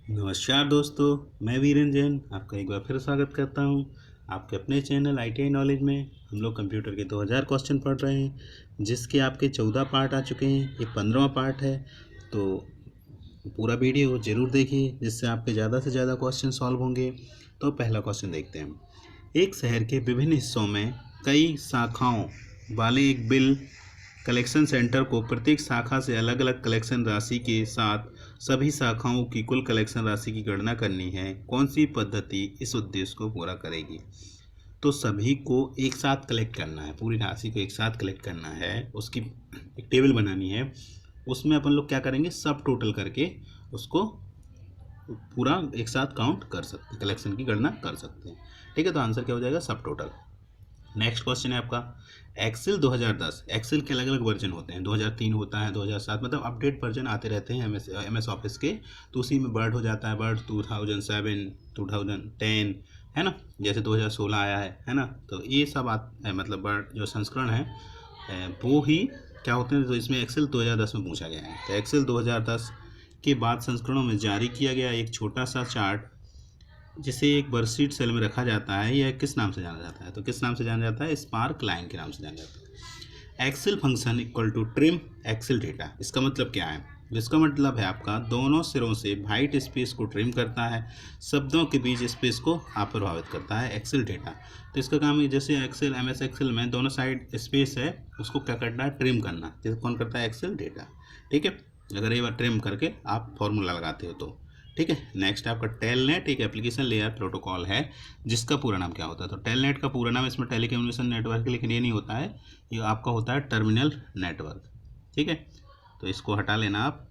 नमस्कार दोस्तों, मैं वीरेंद्र जैन आपका एक बार फिर स्वागत करता हूं आपके अपने चैनल ITI नॉलेज में। हम लोग कंप्यूटर के 2000 क्वेश्चन पढ़ रहे हैं, जिसके आपके 14 पार्ट आ चुके हैं। ये 15वां पार्ट है, तो पूरा वीडियो ज़रूर देखिए, जिससे आपके ज़्यादा से ज़्यादा क्वेश्चन सॉल्व होंगे। तो पहला क्वेश्चन देखते हैं। एक शहर के विभिन्न हिस्सों में कई शाखाओं वाले एक बिल कलेक्शन सेंटर को प्रत्येक शाखा से अलग अलग कलेक्शन राशि के साथ सभी शाखाओं की कुल कलेक्शन राशि की गणना करनी है। कौन सी पद्धति इस उद्देश्य को पूरा करेगी? तो सभी को एक साथ कलेक्ट करना है, पूरी राशि को एक साथ कलेक्ट करना है, उसकी एक टेबल बनानी है। उसमें अपन लोग क्या करेंगे, सब टोटल करके उसको पूरा एक साथ काउंट कर सकते हैं, कलेक्शन की गणना कर सकते हैं। ठीक है, तो आंसर क्या हो जाएगा, सब टोटल। नेक्स्ट क्वेश्चन है आपका एक्सेल 2010। एक्सेल के अलग अलग वर्जन होते हैं, 2003 होता है, 2007, मतलब अपडेट वर्जन आते रहते हैं एमएस ऑफिस के। तो उसी में वर्ड हो जाता है, वर्ड 2007, 2010, है ना। जैसे 2016 आया है ना। तो ये सब मतलब वर्ड जो संस्करण है वो ही क्या होते हैं। तो इसमें एक्सेल 2010 में पूछा गया है। तो एक्सेल 2010 के बाद संस्करणों में जारी किया गया एक छोटा सा चार्ट, जिसे एक वर्कशीट सेल में रखा जाता है, यह किस नाम से जाना जाता है? तो किस नाम से जाना जाता है? स्पार्क लाइन के नाम से जाना जाता है। Excel function equal to trim Excel data. इसका मतलब क्या है? इसका मतलब है आपका दोनों सिरों से वाइट स्पेस को ट्रिम करता है, शब्दों के बीच स्पेस को अप्रभावित करता है एक्सेल डेटा। तो इसका काम है, जैसे एक्सेल MS एक्सेल में दोनों साइड स्पेस है, उसको क्या करना है, ट्रिम करना। जैसे कौन करता है? Excel data. ठीक है, अगर ये बार ट्रिम करके आप फॉर्मूला लगाते हो तो। ठीक है, नेक्स्ट आपका टेलनेट एक एप्लीकेशन लेयर प्रोटोकॉल है, जिसका पूरा नाम क्या होता है? तो टेलनेट का पूरा नाम इसमें टेलीकम्युनिकेशन नेटवर्क, लेकिन ये नहीं होता है, ये आपका होता है टर्मिनल नेटवर्क। ठीक है, तो इसको हटा लेना आप।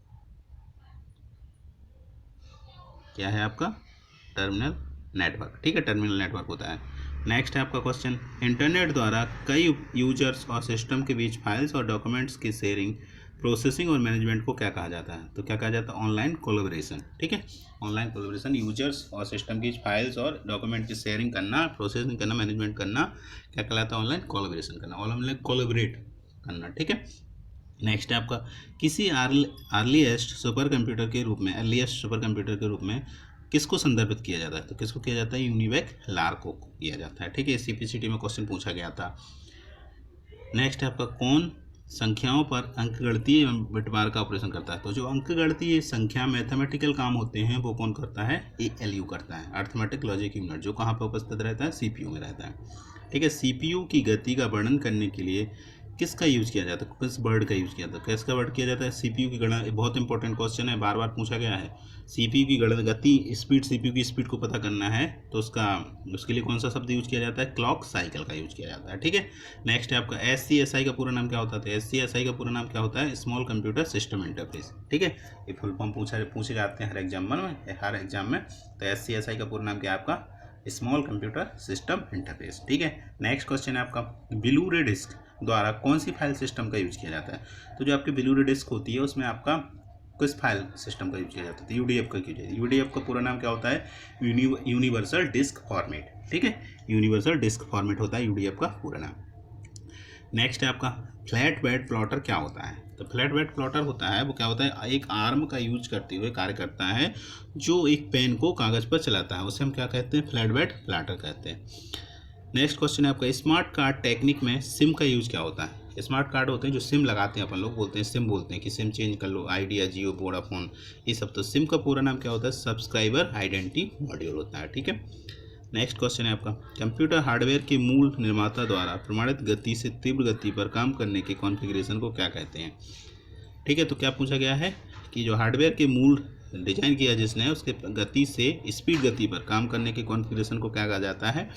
क्या है आपका? Terminal network. ठीक है, टर्मिनल नेटवर्क होता है। नेक्स्ट है आपका क्वेश्चन, इंटरनेट द्वारा कई यूजर्स और सिस्टम के बीच फाइल्स और डॉक्यूमेंट्स की शेयरिंग, प्रोसेसिंग और मैनेजमेंट को क्या कहा जाता है? तो क्या कहा जाता है? Online collaboration. ठीक है, ऑनलाइन कोलैबोरेशन, यूजर्स और सिस्टम के बीच फाइल्स और डॉक्यूमेंट की शेयरिंग करना, प्रोसेसिंग करना, मैनेजमेंट करना, क्या कहलाता है? ऑनलाइन कोलैबोरेशन करना, ऑनलाइन कोलैबोरेट करना। ठीक है, नेक्स्ट है आपका किसी अर्लीस्ट सुपर कंप्यूटर के रूप में किसको संदर्भित किया जाता है? तो किसको किया जाता है? यूनिवेक लार को किया जाता है। ठीक है, CPCT में क्वेश्चन पूछा गया था। नेक्स्ट है आपका कौन संख्याओं पर अंकगणितीय एवं बंटवारा का ऑपरेशन करता है? तो जो अंकगणितीय संख्या मैथमेटिकल काम होते हैं वो कौन करता है? ALU करता है, अर्थमेटिक लॉजिक यूनिट, जो कहाँ पर उपस्थित रहता है? CPU में रहता है। ठीक है, CPU की गति का वर्णन करने के लिए किसका यूज किया जाता है? किस वर्ड का यूज किया जाता है? किसका वर्ड किया जाता है? CPU की गणना, बहुत इंपॉर्टेंट क्वेश्चन है, बार बार पूछा गया है। CPU की गणना, गति, स्पीड, CPU की स्पीड को पता करना है तो उसके लिए कौन सा शब्द यूज किया जाता है? क्लॉक साइकिल का यूज किया जाता है। ठीक है, नेक्स्ट है आपका SCSI का पूरा नाम क्या होता है? SCSI का पूरा नाम क्या होता है? Small computer system interface. ठीक है, ये फुल फॉर्म पूछे जाते हैं हर एग्जाम में। तो SCSI का पूरा नाम क्या है आपका? Small computer system interface. ठीक है, नेक्स्ट क्वेश्चन है आपका ब्लू रे डिस्क द्वारा कौन सी फाइल सिस्टम का यूज किया जाता है? तो जो आपकी ब्लू रे डिस्क होती है उसमें आपका किस फाइल सिस्टम का यूज किया जाता है? तो UDF का यूज है। UDF का पूरा नाम क्या होता है? Universal disk format. ठीक है, यूनिवर्सल डिस्क फॉर्मेट होता है UDF का पूरा नाम। नेक्स्ट है आपका फ्लैट बेड प्लॉटर क्या होता है? तो फ्लैट बेड प्लॉटर होता है, वो क्या होता है? एक आर्म का यूज करते हुए कार्य करता है, जो एक पेन को कागज पर चलाता है, उसे हम क्या कहते हैं? फ्लैट बेड प्लॉटर कहते हैं। नेक्स्ट क्वेश्चन है आपका स्मार्ट कार्ड टेक्निक में सिम का यूज क्या होता है? स्मार्ट कार्ड होते हैं जो सिम लगाते हैं, अपन लोग बोलते हैं सिम, बोलते हैं कि सिम चेंज कर लो, आइडिया, जियो, वोडाफोन, ये सब। तो सिम का पूरा नाम क्या होता है? सब्सक्राइबर आइडेंटिटी मॉड्यूल होता है। ठीक है, नेक्स्ट क्वेश्चन है आपका कंप्यूटर हार्डवेयर के मूल निर्माता द्वारा प्रमाणित गति से तीव्र गति पर काम करने के कॉन्फ़िगरेशन को क्या कहते हैं? ठीक है, तो क्या पूछा गया है कि जो हार्डवेयर के मूल डिजाइन किया जिसने, उसके गति से स्पीड गति पर काम करने के कॉन्फ़िगरेशन को क्या कहा जाता है?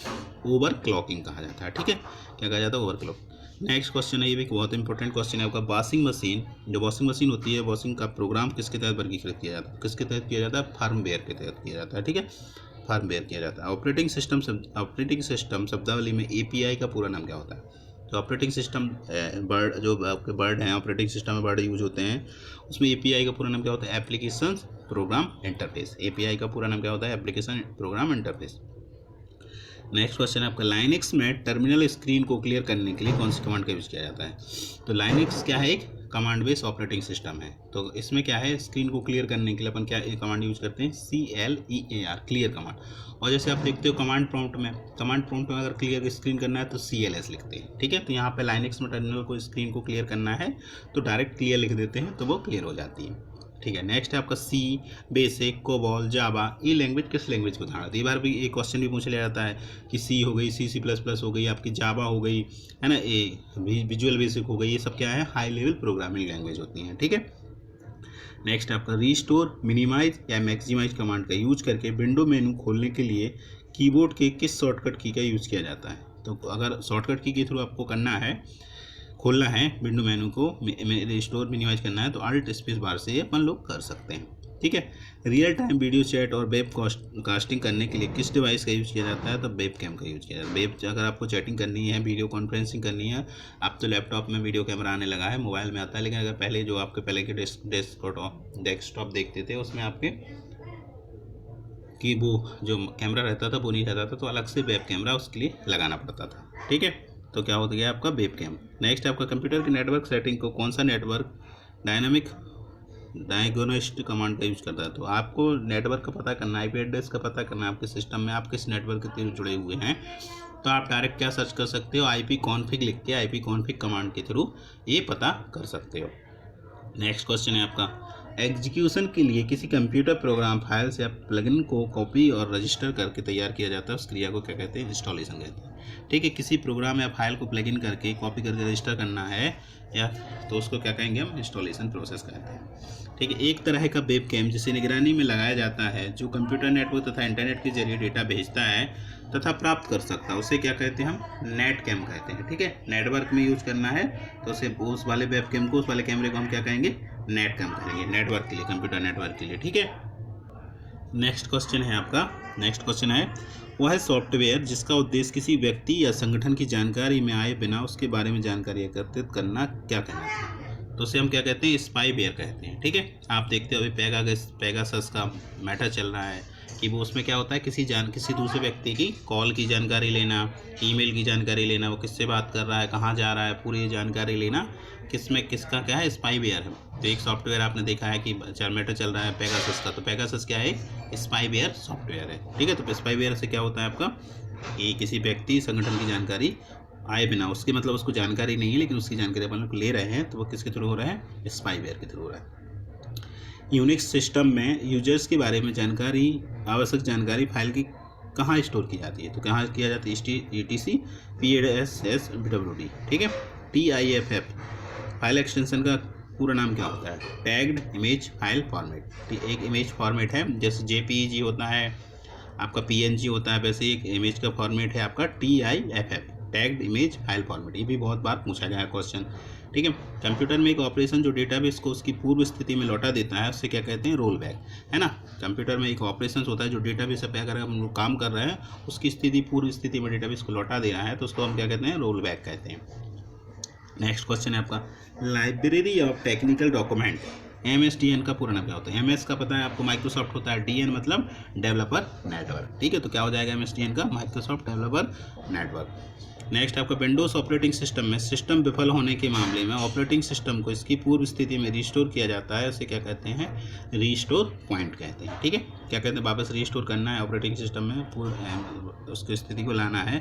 ओवर क्लॉकिंग कहा जाता है। ठीक है, क्या कहा जाता है? Over clock. नेक्स्ट क्वेश्चन है, ये भी बहुत इंपॉर्टेंट क्वेश्चन है आपका वॉशिंग मशीन। जो वॉशिंग मशीन होती है, वॉशिंग का प्रोग्राम किसके तहत वर्गीकृत किया जाता है? किसके तहत किया जाता है? फार्मवेयर के तहत किया जाता है। ठीक है, फार्मवेयर किया जाता है। ऑपरेटिंग सिस्टम शब्दावली में API का पूरा नाम क्या होता है? तो ऑपरेटिंग सिस्टम वर्ड, जो आपके वर्ड हैं ऑपरेटिंग सिस्टम में वर्ड यूज होते हैं, उसमें API का पूरा नाम क्या होता है? Application program interface. API का पूरा नाम क्या होता है? Application program interface. Next question है आपका लाइनक्स में टर्मिनल स्क्रीन को क्लियर करने के लिए कौन सी कमांड का यूज़ किया जाता है। तो लाइनक्स क्या है, एक कमांड बेस्ड ऑपरेटिंग सिस्टम है। तो इसमें क्या है, स्क्रीन को क्लियर करने के लिए अपन क्या कमांड यूज करते हैं, CLEAR, क्लियर कमांड। और जैसे आप देखते हो कमांड प्रॉम्प्ट में अगर क्लियर स्क्रीन करना है तो CLS लिखते हैं, ठीक है। तो यहाँ पे लाइनक्स में टर्मिनल को स्क्रीन को क्लियर करना है तो डायरेक्ट क्लियर लिख देते हैं तो वो क्लियर हो जाती है, ठीक है। नेक्स्ट है आपका C, बेसिक, कोबॉल, जावा, ये लैंग्वेज किस लैंग्वेज को उदाहरण है। बार भी एक क्वेश्चन भी पूछ लिया जाता है कि C हो गई, C++ हो गई, आपकी जावा हो गई, है ना, ये विजुअल बेसिक हो गई, ये सब क्या है, हाई लेवल प्रोग्रामिंग लैंग्वेज होती हैं, ठीक है। नेक्स्ट आपका रीस्टोर, मिनिमाइज या मैक्सिमाइज कमांड का यूज करके विंडो मेनू खोलने के लिए कीबोर्ड के किस शॉर्टकट की का यूज़ किया जाता है। तो अगर शॉर्टकट की के थ्रू आपको करना है, खोलना है विंडो मेनू को, रिस्टोर मिनिमाइज करना है तो अल्ट स्पेस बार से अपन लोग कर सकते हैं, ठीक है। रियल टाइम वीडियो चैट और वेब कास्टिंग करने के लिए किस डिवाइस का यूज़ किया जाता है, तो वेब कैम का यूज़ किया जाता है। वेब अगर आपको चैटिंग करनी है, वीडियो कॉन्फ्रेंसिंग करनी है, अब तो लैपटॉप में वीडियो कैमरा आने लगा है, मोबाइल में आता है, लेकिन अगर पहले जो आपके पहले के डेस्कटॉप देखते थे उसमें आपके कि वो जो कैमरा रहता था वो नहीं रहता था, तो अलग से वेब कैमरा उसके लिए लगाना पड़ता था, ठीक है। तो क्या हो गया आपका वेब कैम। नेक्स्ट आपका कंप्यूटर की नेटवर्क सेटिंग को कौन सा नेटवर्क डायनामिक डायग्नोस्ट कमांड का यूज़ करता है। तो आपको नेटवर्क का पता करना है, IP एड्रेस का पता करना है, आपके सिस्टम में आप किस नेटवर्क के थ्रू जुड़े हुए हैं, तो आप डायरेक्ट क्या सर्च कर सकते हो, IP कॉन्फ़िग लिख के IP कॉन्फ़िग कमांड के थ्रू ये पता कर सकते हो। नेक्स्ट क्वेश्चन है आपका एग्जीक्यूशन के लिए किसी कंप्यूटर प्रोग्राम फाइल्स या प्लगइन को कॉपी और रजिस्टर करके तैयार किया जाता है, उस क्रिया को क्या कहते हैं, इंस्टॉलेशन कहते हैं, ठीक है। किसी प्रोग्राम या फाइल को प्लगइन करके कॉपी करके रजिस्टर करना है या तो उसको क्या कहेंगे हम, इंस्टॉलेशन प्रोसेस कहते हैं, ठीक है। एक तरह का वेब कैम जिसे निगरानी में लगाया जाता है, जो कंप्यूटर नेटवर्क तथा इंटरनेट के जरिए डेटा भेजता है तथा प्राप्त कर सकता है, उसे क्या कहते हैं हम, नेट कैम कहते हैं, ठीक है। नेटवर्क में यूज करना है तो उसे उस वाले वेब कैम को, उस वाले कैमरे को हम क्या कहेंगे, नेट कैम कहेंगे, नेटवर्क के लिए, कंप्यूटर नेटवर्क के लिए, ठीक है। नेक्स्ट क्वेश्चन है आपका, नेक्स्ट क्वेश्चन है वह सॉफ्टवेयर जिसका उद्देश्य किसी व्यक्ति या संगठन की जानकारी में आए बिना उसके बारे में जानकारी एकत्रित करना क्या कहलाता है। तो उसे हम क्या कहते हैं, स्पाईवेयर कहते हैं, ठीक है। आप देखते हो अभी पेगासस का मैटर चल रहा है कि वो उसमें क्या होता है, किसी दूसरे व्यक्ति की कॉल की जानकारी लेना, ईमेल की जानकारी लेना, वो किससे बात कर रहा है, कहाँ जा रहा है, पूरी जानकारी लेना, किसका क्या है, स्पाईवेयर है। तो एक सॉफ्टवेयर आपने देखा है कि मैटर चल रहा है पेगासस का, तो पेगासस क्या है, स्पाईवेयर सॉफ्टवेयर है, ठीक है। तो स्पाईवेयर से क्या होता है आपका, ये किसी व्यक्ति संगठन की जानकारी आए बिना, उसके मतलब उसको जानकारी नहीं है लेकिन उसकी जानकारी अपन लोग ले रहे हैं, तो वो किसके थ्रू हो रहा है, स्पाईवेयर के थ्रू हो रहा है। यूनिक्स सिस्टम में यूजर्स के बारे में आवश्यक जानकारी फाइल की कहाँ स्टोर की जाती है, तो कहाँ किया जाता है, ETC PASSWD, ठीक है। TIFF फाइल एक्सटेंशन का पूरा नाम क्या होता है, टैग्ड इमेज फाइल फॉर्मेट। एक इमेज फॉर्मेट है, जैसे JPEG होता है, आपका PNG होता है, वैसे एक इमेज का फॉर्मेट है आपका TIFF, tagged image file format. ये भी बहुत बार पूछा गया है क्वेश्चन, ठीक है। कंप्यूटर में एक ऑपरेशन जो डेटाबेस को उसकी पूर्व स्थिति में लौटा देता है, उससे क्या कहते हैं, रोल बैक, है ना। कंप्यूटर में एक ऑपरेशन होता है जो डेटाबेस से अगर हम लोग काम कर रहे हैं, उसकी स्थिति पूर्व स्थिति में डेटाबेस को लौटा दे रहा है, तो उसको हम क्या कहते हैं, रोल बैक कहते हैं। नेक्स्ट क्वेश्चन है आपका library of technical document, MSDN का पूरा नाम क्या होता है। MS का पता है आपको माइक्रोसॉफ्ट होता है, DN मतलब डेवलपर नेटवर्क, ठीक है। तो क्या हो जाएगा MSDN का, माइक्रोसॉफ्ट डेवलपर नेटवर्क। नेक्स्ट आपका विंडोज ऑपरेटिंग सिस्टम में सिस्टम विफल होने के मामले में ऑपरेटिंग सिस्टम को इसकी पूर्व स्थिति में रिस्टोर किया जाता है, उसे क्या कहते हैं, रीस्टोर पॉइंट कहते हैं, ठीक है। क्या कहते हैं, वापस रिस्टोर करना है ऑपरेटिंग सिस्टम में, उसकी स्थिति को लाना है,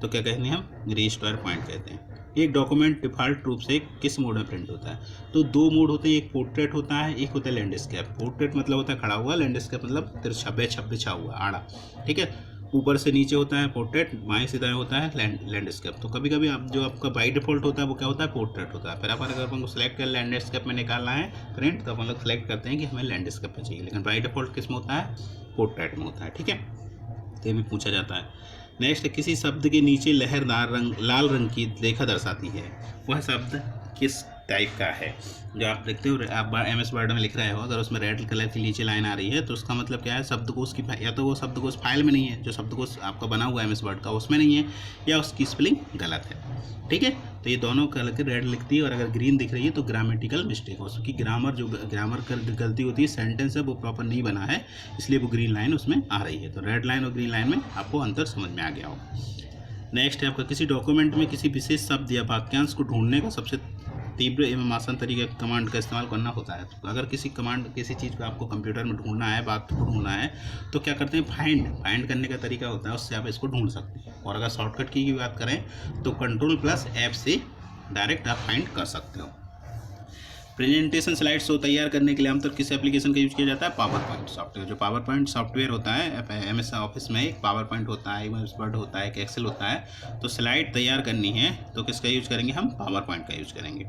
तो क्या कहते हैं हम, रीस्टोर पॉइंट कहते हैं। एक डॉक्यूमेंट डिफ़ॉल्ट रूप से किस मोड में प्रिंट होता है, तो दो मोड होते हैं, एक पोर्ट्रेट होता है, एक होता है लैंडस्केप। पोर्ट्रेट मतलब होता है खड़ा हुआ, लैंडस्केप मतलब तिरछा बिछा हुआ आड़ा, ठीक है। ऊपर से नीचे होता है पोर्ट्रेट, बाएं से दाएं होता है लैंडस्केप। तो कभी कभी आप जो आपका बाई डिफ़ॉल्ट होता है वो क्या होता है, पोर्ट्रेट होता है। फिर अगर अपन को सिलेक्ट कर लैंडस्केप में निकालना है प्रिंट, तो अपन लोग सेलेक्ट करते हैं कि हमें लैंडस्केप में चाहिए, लेकिन बाई डिफ़ॉल्ट किस में होता है, पोर्ट्रेट में होता है, ठीक है। तो ये भी पूछा जाता है। नेक्स्ट, किसी शब्द के नीचे लहरदार लाल रंग की रेखा दर्शाती है, वह शब्द किस टाइप का है। जो आप देखते हो आप MS वर्ड में लिख रहे हो, अगर उसमें रेड कलर की नीचे लाइन आ रही है तो उसका मतलब क्या है, शब्दकोश की या तो वो शब्दकोश फाइल में नहीं है, जो शब्दकोश आपका बना हुआ है MS वर्ड का उसमें नहीं है, या उसकी स्पेलिंग गलत है। ठीक है, तो ये दोनों कलर के रेड लिखती है, और अगर ग्रीन दिख रही है तो ग्रामेटिकल मिस्टेक हो, उसकी ग्रामर गलती होती है, सेंटेंस है वो प्रॉपर नहीं बना है, इसलिए वो ग्रीन लाइन उसमें आ रही है। तो रेड लाइन और ग्रीन लाइन में आपको अंतर समझ में आ गया होगा। नेक्स्ट है आपका, किसी डॉक्यूमेंट में किसी विशेष शब्द या वाक्यांश को ढूंढने का सबसे तीव्र एवं आसान तरीका कमांड का इस्तेमाल करना होता है। तो अगर किसी चीज़ को आपको कंप्यूटर में ढूंढना है, वाक्य को ढूंढना है, तो क्या करते हैं, फाइंड करने का तरीका होता है, उससे आप इसको ढूंढ सकते हैं। और अगर शॉर्टकट की बात करें तो Ctrl+F से डायरेक्ट आप फाइंड कर सकते हो। प्रेजेंटेशन स्लाइड्स को तैयार करने के लिए आमतौर किस एप्लीकेशन का यूज़ किया जाता है, पावर पॉइंट सॉफ्टवेयर। जो पावर पॉइंट सॉफ्टवेयर होता है, MS ऑफिस में एक पावर पॉइंट होता है, MS वर्ड होता है, एक एक्सेल होता है। तो स्लाइड तैयार करनी है तो किसका यूज़ करेंगे, हम पावर पॉइंट का यूज़ करेंगे।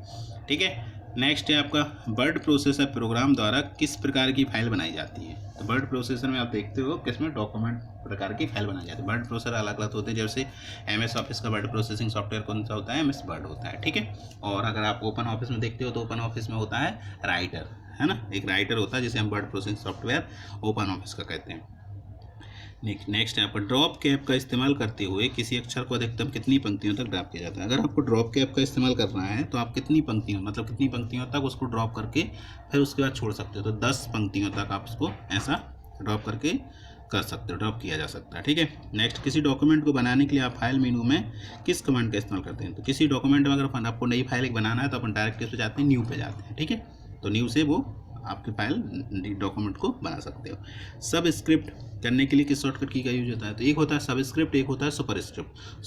ठीक है, नेक्स्ट है आपका, वर्ड प्रोसेसर प्रोग्राम द्वारा किस प्रकार की फाइल बनाई जाती है। तो वर्ड प्रोसेसर में आप देखते हो किसमें डॉक्यूमेंट प्रकार की फाइल बनाई जाती है। वर्ड प्रोसेसर अलग अलग होते हैं, जैसे MS ऑफिस का वर्ड प्रोसेसिंग सॉफ्टवेयर कौन सा होता है, MS वर्ड होता है। ठीक है, और अगर आप ओपन ऑफिस में देखते हो तो ओपन ऑफिस में होता है राइटर, है ना, एक राइटर होता है जिसे हम word processing software open office का कहते हैं। नेक्स्ट है आपका, ड्रॉप कैप का इस्तेमाल करते हुए किसी अक्षर को अधिकतम कितनी पंक्तियों तक ड्रॉप किया जाता है। अगर आपको ड्रॉप कैप का इस्तेमाल करना है तो आप कितनी पंक्तियों तक उसको ड्रॉप करके फिर उसके बाद छोड़ सकते हो। तो 10 पंक्तियों तक आप उसको ऐसा ड्रॉप करके कर सकते हो, ड्रॉप किया जा सकता है। ठीक है, नेक्स्ट, किसी डॉक्यूमेंट को बनाने के लिए आप फाइल मेनू में किस कमांड का इस्तेमाल करते हैं। तो किसी डॉक्यूमेंट में अगर आपको नई फाइल एक बनाना है तो अपन डायरेक्ट किस पे जाते हैं, न्यू पे जाते हैं। ठीक है, तो न्यू से वो आपकी फाइल डॉक्यूमेंट को बना सकते हो। सब स्क्रिप्ट करने के लिए किस शॉर्टकट की का यूज होता है। तो एक होता है सब स्क्रिप्ट, एक होता है सुपर स्क्रिप्ट।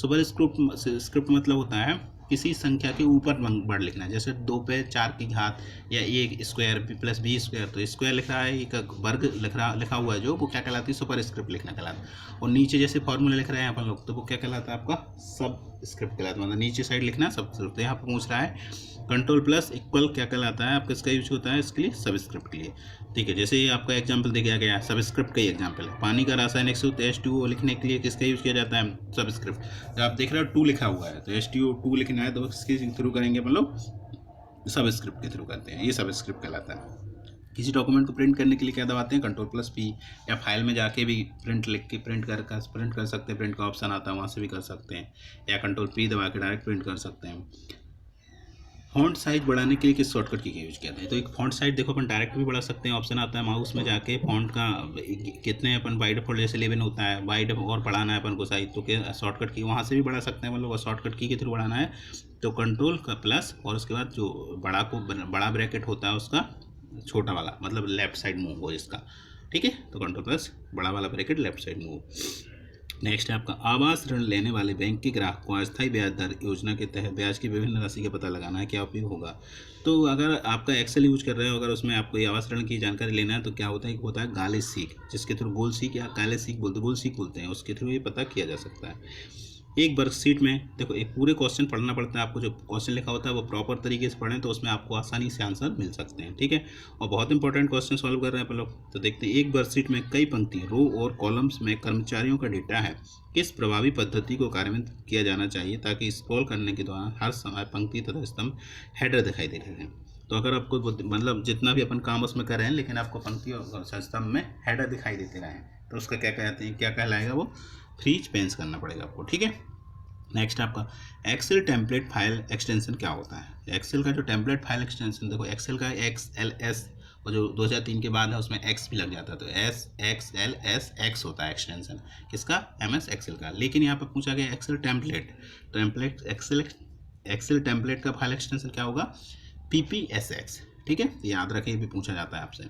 स्क्रिप्ट मतलब होता है किसी संख्या के ऊपर वर्ड लिखना है, जैसे 2 पे 4 की घात या A स्क्वायर B+B स्क्वायर। तो स्क्वायर लिख रहा है, एक वर्ग लिखा हुआ है जो, वो क्या कहलाती है, सुपर स्क्रिप्ट लिखना कहलाता है। और नीचे जैसे फॉर्मूला लिख रहे हैं अपन लोग, तो वो क्या कहलाता है, आपका सब स्क्रिप्ट कहलाता है, मतलब नीचे साइड लिखना सब स्क्रिप्ट। तो यहाँ पर पूछ रहा है Ctrl+= क्या कहलाता है, आपका इसका यूज होता है इसके लिए, सब स्क्रिप्ट के लिए। ठीक है, जैसे ये आपका एग्जाम्पल दिया गया है, सब स्क्रिप्ट का ही एग्जाम्पल है। पानी का रासायनिक सूत्र H2O लिखने के लिए किसका यूज किया जाता है, सब स्क्रिप्ट। जब आप देख रहे हो 2 लिखा हुआ है तो H2O लिखना है तो इसके थ्रू करेंगे अपन लोग, सब स्क्रिप्ट के थ्रू करते हैं, ये सब स्क्रिप्ट कहलाता है। किसी डॉक्यूमेंट को प्रिंट करने के लिए क्या दबाते हैं, Ctrl+P, या फाइल में जाके भी प्रिंट लिख के प्रिंट कर सकते हैं, प्रिंट का ऑप्शन आता है वहाँ से भी कर सकते हैं, या Ctrl+P दबा के डायरेक्ट प्रिंट कर सकते हैं। फॉन्ट साइज बढ़ाने के लिए किस शॉर्टकट की यूज किया है। तो एक फॉन्ट साइज देखो अपन डायरेक्ट भी बढ़ा सकते हैं, ऑप्शन आता है माउस में जाके फॉन्ट का कितने अपन बाई डिफॉल्ट जैसे 11 होता है, बाई डिफॉल्ट और बढ़ाना है अपन को साइज, तो शॉर्टकट की वहाँ से भी बढ़ा सकते हैं। मतलब शॉर्टकट की के थ्रू बढ़ाना है तो Ctrl+, और उसके बाद जो बड़ा ब्रैकेट होता है उसका छोटा वाला, मतलब लेफ्ट साइड मूव हो इसका। ठीक है, तो Ctrl+ बड़ा वाला bracket left side move. Next है आपका, आवास ऋण लेने वाले बैंक के ग्राहक को अस्थायी ब्याज दर योजना के तहत ब्याज की विभिन्न राशि का पता लगाना है, क्या उपयोग होगा। तो अगर आपका एक्सेल यूज कर रहे हो, अगर उसमें आपको ये आवास ऋण की जानकारी लेना है तो क्या होता है, होता है गाले सीख, जिसके थ्रू गोल सीख या काले सीख बोलते हैं, उसके थ्रू ये पता किया जा सकता है। एक वर्कशीट में देखो एक पूरे क्वेश्चन पढ़ना पड़ता है आपको, जो क्वेश्चन लिखा होता है वो प्रॉपर तरीके से पढ़ें तो उसमें आपको आसानी से आंसर मिल सकते हैं। ठीक है, और बहुत इंपॉर्टेंट क्वेश्चन सॉल्व कर रहे हैं अपन लोग। तो देखते हैं, एक वर्कशीट में कई पंक्ति रो और कॉलम्स में कर्मचारियों का डेटा है, किस प्रभावी पद्धति को कार्यान्वित किया जाना चाहिए ताकि स्क्रॉल करने के दौरान हर समय पंक्ति तथा स्तंभ हेडर दिखाई दे रहे हैं। तो अगर आपको मतलब जितना भी अपन काम उसमें कर रहे हैं लेकिन आपको पंक्ति और स्तंभ में हेडर दिखाई देते रहे तो उसका क्या कहते हैं, क्या कहलाएगा, वो फ्री पेंस करना पड़ेगा आपको। ठीक है, नेक्स्ट आपका एक्सेल टेम्पलेट फाइल एक्सटेंशन क्या होता है। एक्सेल का जो टेम्पलेट फाइल एक्सटेंशन देखो, एक्सेल का XLS और जो 2003 के बाद है उसमें X भी लग जाता है, तो XLSX होता है एक्सटेंशन किसका, MS एक्सेल का। लेकिन यहाँ पर पूछा गया एक्सेल टेम्पलेट एक्सेल टेम्पलेट का फाइल एक्सटेंशन क्या होगा, PPSX। ठीक है, याद रखिए, भी पूछा जाता है आपसे।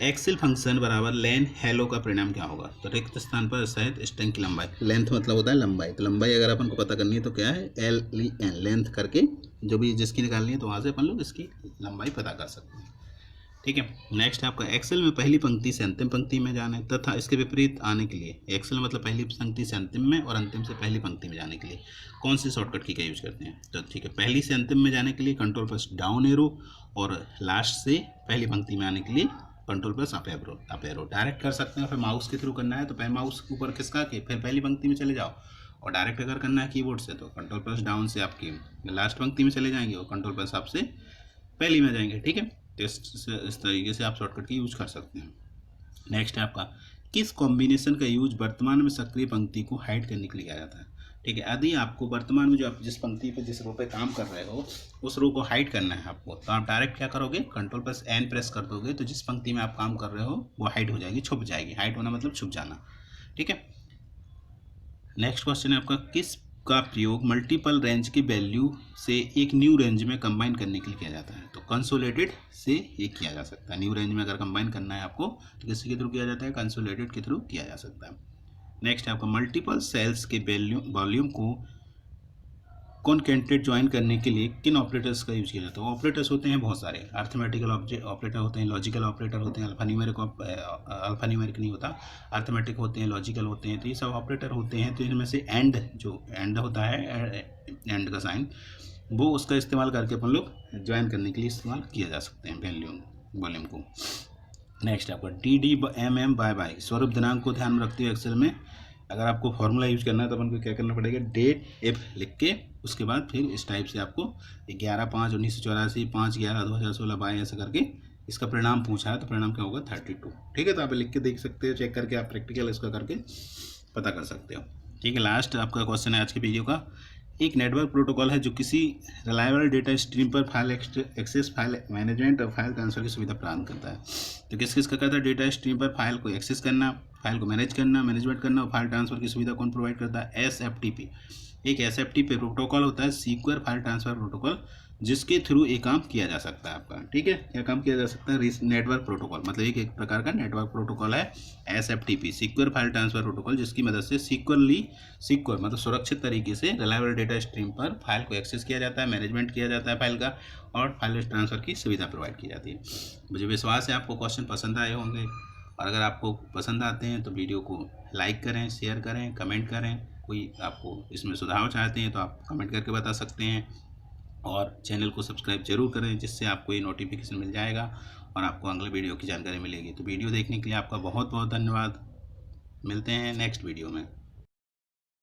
एक्सेल फंक्शन बराबर लेन हेलो का परिणाम क्या होगा। तो रिक्त स्थान पर सहित स्ट्रिंग की लंबाई, लेंथ मतलब होता है लंबाई, तो लंबाई अगर अपन को पता करनी है तो क्या है, LEN, लेंथ करके जो भी जिसकी निकालनी है तो वहाँ से अपन लोग इसकी लंबाई पता कर सकते हैं। ठीक है, नेक्स्ट आपका एक्सेल में पहली पंक्ति से अंतिम पंक्ति में जाने तथा इसके विपरीत आने के लिए, एक्सेल मतलब पहली पंक्ति से अंतिम में और अंतिम से पहली पंक्ति में जाने के लिए कौन सी शॉर्टकट की का यूज करते हैं। तो ठीक है, पहली से अंतिम में जाने के लिए Ctrl+ डाउन एरो, और लास्ट से पहली पंक्ति में आने के लिए Ctrl+ अप एरो डायरेक्ट कर सकते हैं। फिर माउस के थ्रू करना है तो पहले माउस ऊपर खिसका के फिर पहली पंक्ति में चले जाओ, और डायरेक्ट अगर करना है कीबोर्ड से तो कंट्रोल प्लस डाउन से आपकी लास्ट पंक्ति में चले जाएंगे और कंट्रोल प्लस अप से पहली में जाएंगे। ठीक है, तो इस तरीके से आप शॉर्टकट की यूज कर सकते हैं। नेक्स्ट है आपका किस कॉम्बिनेशन का यूज वर्तमान में सक्रिय पंक्ति को हाइड करने के लिए किया जाता है। ठीक है, यदि आपको वर्तमान में जो आप जिस पंक्ति पे जिस रो पे काम कर रहे हो उस रो को हाइड करना है आपको, तो आप डायरेक्ट क्या करोगे, कंट्रोल प्लस एन प्रेस कर दोगे तो जिस पंक्ति में आप काम कर रहे हो वो हाइड हो जाएगी, छुप जाएगी। हाइड होना मतलब छुप जाना। ठीक है, नेक्स्ट क्वेश्चन है आपका किस का प्रयोग मल्टीपल रेंज की वैल्यू से एक न्यू रेंज में कंबाइन करने के लिए किया जाता है। तो कंसोलिडेटेड से ये किया जा सकता है। न्यू रेंज में अगर कंबाइन करना है आपको तो किसके थ्रू किया जाता है, कंसोलिडेटेड के थ्रू किया जा सकता है। नेक्स्ट है आपका मल्टीपल सेल्स के वॉल्यूम को कॉन्केटेनेट ज्वाइन करने के लिए किन ऑपरेटर्स का यूज किया जाता है। ऑपरेटर्स होते हैं बहुत सारे, अर्थमेटिकल ऑपरेटर होते हैं, लॉजिकल ऑपरेटर होते हैं, अल्फान्यूमेरिक नहीं होता, अर्थमेटिक होते हैं, लॉजिकल होते हैं, तो ये सब ऑपरेटर होते हैं। तो इनमें से एंड जो एंड होता है, एंड का साइन, वो उसका इस्तेमाल करके अपन लोग ज्वाइन करने के लिए इस्तेमाल किया जा सकते हैं वॉल्यूम को। नेक्स्ट आपका DDMM//, स्वरूप दिनांक को ध्यान में रखते हुए एक्सेल में अगर आपको फॉर्मूला यूज करना है तो अपन को क्या करना पड़ेगा, डेट एफ लिख के उसके बाद फिर इस टाइप से आपको 11/5/1984, 5/11/2016 बाय ऐसा करके इसका परिणाम पूछा है तो परिणाम क्या होगा 32। ठीक है, तो आप लिख के देख सकते हो, चेक करके आप प्रैक्टिकल इसका करके पता कर सकते हो। ठीक है, लास्ट आपका क्वेश्चन है आज की वीडियो का, एक नेटवर्क प्रोटोकॉल है जो किसी रिलायबल डेटा स्ट्रीम पर फाइल एक्सेस, फाइल मैनेजमेंट और फाइल ट्रांसफर की सुविधा प्रदान करता है। तो किस किस का कहता है, डेटा स्ट्रीम पर फाइल को एक्सेस करना, फाइल को मैनेजमेंट करना और फाइल ट्रांसफर की सुविधा कौन प्रोवाइड करता है, SFTP। एक SFTP प्रोटोकॉल होता है, सिक्योर फाइल ट्रांसफर प्रोटोकॉल, जिसके थ्रू एक काम किया जा सकता है आपका। ठीक है, क्या काम किया जा सकता है, नेटवर्क प्रोटोकॉल, मतलब एक प्रकार का नेटवर्क प्रोटोकॉल है SFTP, secure file transfer protocol, जिसकी मदद से सिक्योर मतलब सुरक्षित तरीके से रिलायबल डेटा स्ट्रीम पर फाइल को एक्सेस किया जाता है, मैनेजमेंट किया जाता है फाइल का, और फाइल ट्रांसफर की सुविधा प्रोवाइड की जाती है। मुझे विश्वास है आपको क्वेश्चन पसंद आए होंगे, और अगर आपको पसंद आते हैं तो वीडियो को लाइक करें, शेयर करें, कमेंट करें। कोई आपको इसमें सुधार चाहते हैं तो आप कमेंट करके बता सकते हैं, और चैनल को सब्सक्राइब जरूर करें, जिससे आपको ये नोटिफिकेशन मिल जाएगा और आपको अगले वीडियो की जानकारी मिलेगी। तो वीडियो देखने के लिए आपका बहुत बहुत धन्यवाद। मिलते हैं नेक्स्ट वीडियो में।